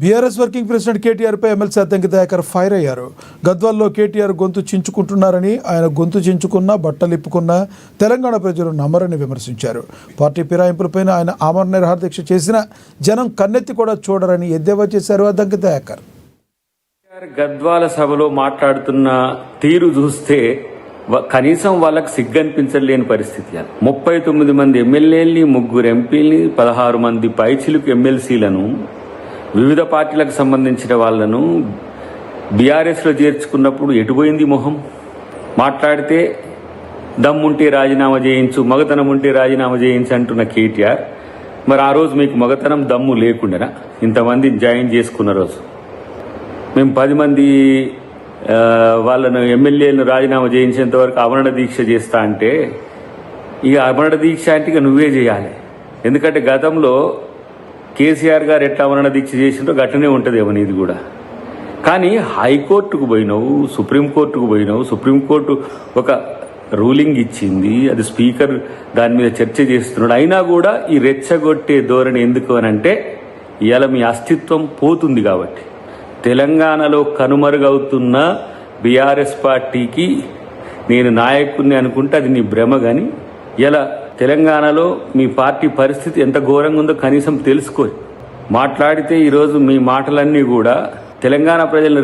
BRS working president కేటీఆర్పై MLC Addanki Dayakar fire అయ్యారు. గద్వాల్లో కేటీఆర్ గొంతు చించుకుంటున్నారని, ఆయన గొంతు చించుకున్నా బట్టలిప్పుకున్నా తెలంగాణ ప్రజలు నమ్మరని విమర్శించారు. పార్టీ ఫిరాయింపులపై ఆయన ఆమరణ నిరాహార దీక్ష చేసిన జనం కన్నెత్తి కూడా చూడరని ఎద్దేవా చేశారు అద్దంకి దయాకర్. గద్వాల సభలో మాట్లాడుతున్న తీరు చూస్తే కనీసం వాళ్ళకి సిగ్గనిపించలేని పరిస్థితి. 39 మంది ఎమ్మెల్యేలని, 3 ఎంపీలని, 16 మంది పైచిలుకు ఎమ్మెల్సీలను, వివిధ పార్టీలకు సంబంధించిన వాళ్లను బీఆర్ఎస్లో చేర్చుకున్నప్పుడు ఎటుపోయింది మొహం? మాట్లాడితే దమ్ముంటే రాజీనామా చేయించు, మగతనం ఉంటే రాజీనామా చేయించు అంటున్న కేటీఆర్, మరి ఆ రోజు మీకు మగతనం దమ్ము లేకుండానా ఇంతమందిని జాయిన్ చేసుకున్న రోజు? మేము 10 మంది వాళ్ళను ఎమ్మెల్యేలను రాజీనామా చేయించేంత వరకు ఆమరణ దీక్ష చేస్తా అంటే, ఇక ఆమరణ దీక్ష అంటే ఇక నువ్వే చేయాలి. ఎందుకంటే గతంలో కేసీఆర్ గారు ఎట్లా ఆమరణ దీక్ష చేసిందో గట్టనే ఉంటుంది ఇది కూడా. కానీ హైకోర్టుకు పోయినావు, సుప్రీంకోర్టుకు పోయినావు, సుప్రీంకోర్టు ఒక రూలింగ్ ఇచ్చింది, అది స్పీకర్ దాని మీద చర్చ చేస్తున్నాడు. అయినా కూడా ఈ రెచ్చగొట్టే ధోరణి ఎందుకు అని అంటే, ఇవాళ మీ అస్తిత్వం పోతుంది కాబట్టి. తెలంగాణలో కనుమరుగవుతున్న బీఆర్ఎస్ పార్టీకి నేను నాయకుడిని అనుకుంటే అది నీ భ్రమ. కానీ ఇలా తెలంగాణలో మీ పార్టీ పరిస్థితి ఎంత ఘోరంగా ఉందో కనీసం తెలుసుకో. మాట్లాడితే ఈరోజు మీ మాటలన్నీ కూడా తెలంగాణ ప్రజలను